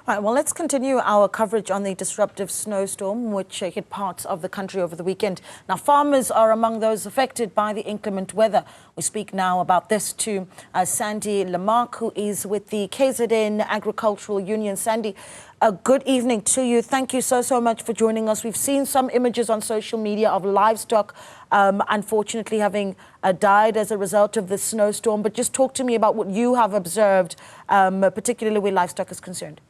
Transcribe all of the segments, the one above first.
All right, well, let's continue our coverage on the disruptive snowstorm which hit parts of the country over the weekend. Now, farmers are among those affected by the inclement weather. We speak now about this to Sandy Lamarque, who is with the KZN Agricultural Union. Sandy, good evening to you. Thank you so much for joining us. We've seen some images on social media of livestock, unfortunately, having died as a result of the snowstorm. But just talk to me about what you have observed, particularly where livestock is concerned.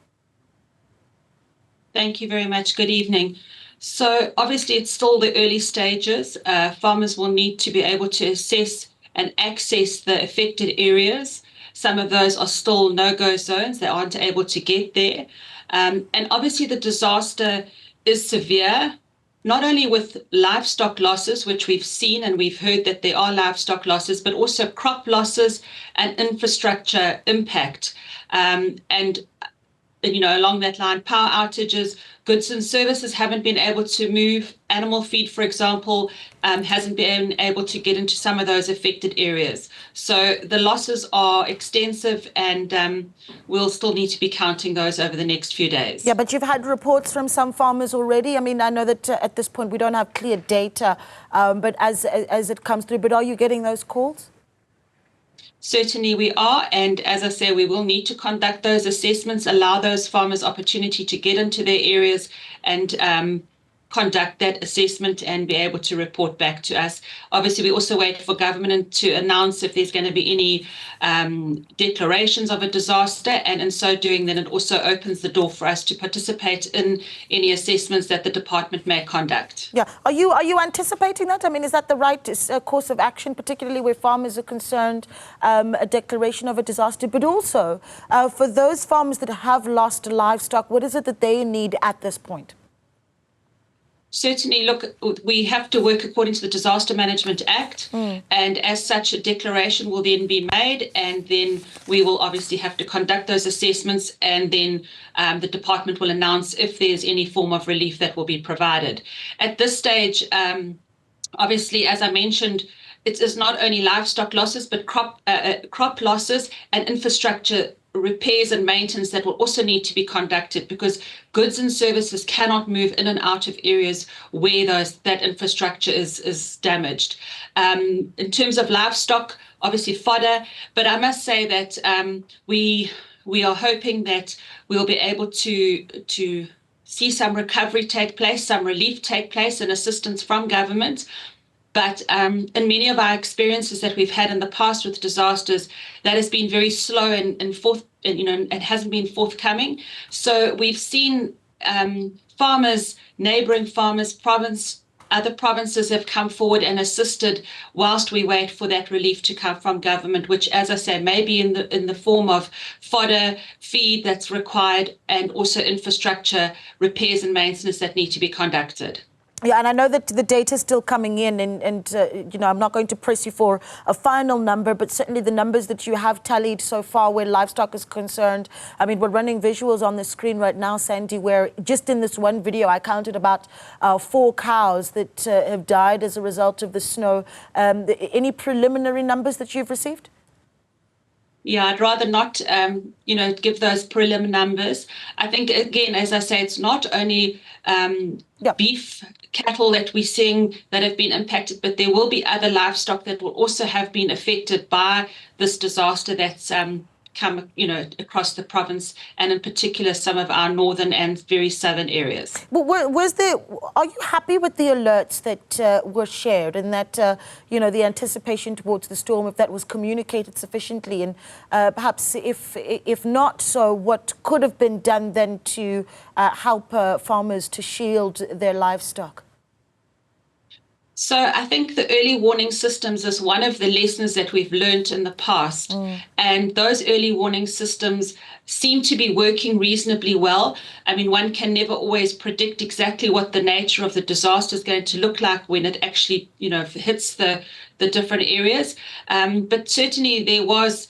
Thank you very much. Good evening. So obviously it's still the early stages. Farmers will need to be able to assess and access the affected areas. Some of those are still no-go zones. They aren't able to get there. And obviously the disaster is severe, not only with livestock losses, which we've seen and we've heard that there are livestock losses, but also crop losses and infrastructure impact. And you know, along that line, power outages, goods and services haven't been able to move. Animal feed, for example, hasn't been able to get into some of those affected areas. So the losses are extensive, and we'll still need to be counting those over the next few days. Yeah, but you've had reports from some farmers already. I mean, I know that at this point we don't have clear data, but as it comes through, but are you getting those calls? Certainly we are, and as I say, we will need to conduct those assessments, allow those farmers opportunity to get into their areas and conduct that assessment and be able to report back to us. Obviously, we also wait for government to announce if there's going to be any declarations of a disaster, and in so doing, then it also opens the door for us to participate in any assessments that the department may conduct. Yeah, are you anticipating that? I mean, is that the right course of action, particularly where farmers are concerned, a declaration of a disaster, but also for those farmers that have lost livestock, what is it that they need at this point? Certainly, look, we have to work according to the Disaster Management Act, and as such, a declaration will then be made, and then we will obviously have to conduct those assessments, and then the department will announce if there's any form of relief that will be provided. At this stage, obviously, as I mentioned, it is not only livestock losses, but crop losses and infrastructure repairs and maintenance that will also need to be conducted, because goods and services cannot move in and out of areas where that infrastructure is damaged. In terms of livestock, obviously fodder, but I must say that we are hoping that we'll be able to see some recovery take place, some relief take place, and assistance from government. But in many of our experiences that we've had in the past with disasters, that has been very slow and it hasn't been forthcoming. So we've seen farmers, neighbouring farmers, other provinces have come forward and assisted whilst we wait for that relief to come from government, which, as I say, may be in the form of fodder, feed that's required, and also infrastructure repairs and maintenance that need to be conducted. Yeah, and I know that the data is still coming in, and you know, I'm not going to press you for a final number, but certainly the numbers that you have tallied so far where livestock is concerned. I mean, we're running visuals on the screen right now, Sandy, where just in this one video, I counted about 4 cows that have died as a result of the snow. Any preliminary numbers that you've received? Yeah, I'd rather not, give those preliminary numbers. I think, again, as I say, it's not only beef cattle that we're seeing that have been impacted, but there will be other livestock that will also have been affected by this disaster that's come, across the province, and in particular some of our northern and very southern areas. But are you happy with the alerts that were shared, and that the anticipation towards the storm, if that was communicated sufficiently, and perhaps if not so, what could have been done then to help farmers to shield their livestock? So I think the early warning systems is one of the lessons that we've learned in the past. And those early warning systems seem to be working reasonably well. I mean, one can never always predict exactly what the nature of the disaster is going to look like when it actually, hits the different areas. But certainly there was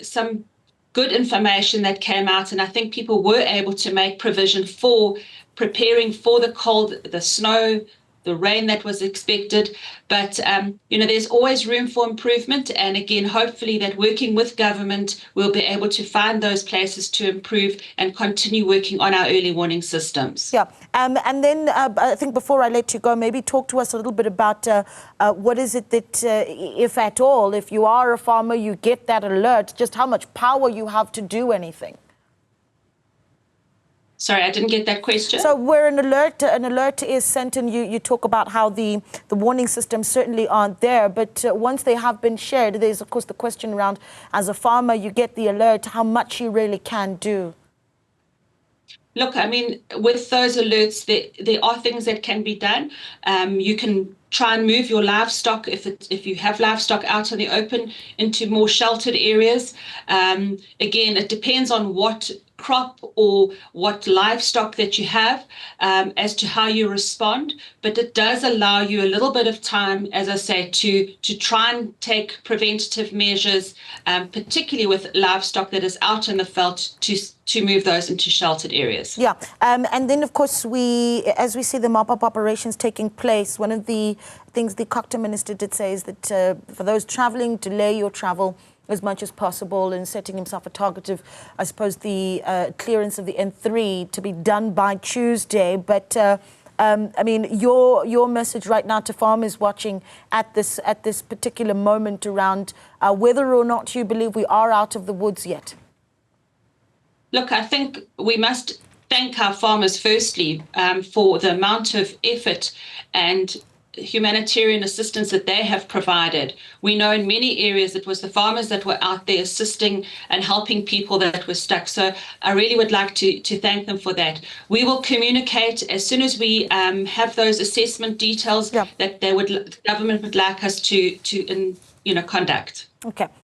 some good information that came out, and I think people were able to make provision for preparing for the cold, the snow, the rain that was expected. But, there's always room for improvement. And again, hopefully that working with government, we'll be able to find those places to improve and continue working on our early warning systems. Yeah. And then I think before I let you go, maybe talk to us a little bit about what is it that, if at all, if you are a farmer, you get that alert, just how much power you have to do anything. Sorry, I didn't get that question. So where an alert is sent, and you talk about how the warning systems certainly aren't there, but once they have been shared, there's of course the question around, as a farmer, you get the alert, how much you really can do. Look, I mean, with those alerts, there are things that can be done. You can try and move your livestock, if you have livestock out in the open, into more sheltered areas. Again, it depends on what crop or what livestock that you have as to how you respond, but it does allow you a little bit of time, as I say, to try and take preventative measures, particularly with livestock that is out in the veld, to move those into sheltered areas. Yeah, and then of course as we see the mop-up operations taking place, one of the things the Cocta Minister did say is that for those travelling, delay your travel as much as possible, and setting himself a target of, I suppose, the clearance of the N3 to be done by Tuesday. But I mean, your message right now to farmers watching at this particular moment around whether or not you believe we are out of the woods yet. Look, I think we must thank our farmers firstly for the amount of effort and humanitarian assistance that they have provided. We know in many areas it was the farmers that were out there assisting and helping people that were stuck. So I really would like to thank them for that. We will communicate as soon as we have those assessment details that the government would like us to conduct. Okay.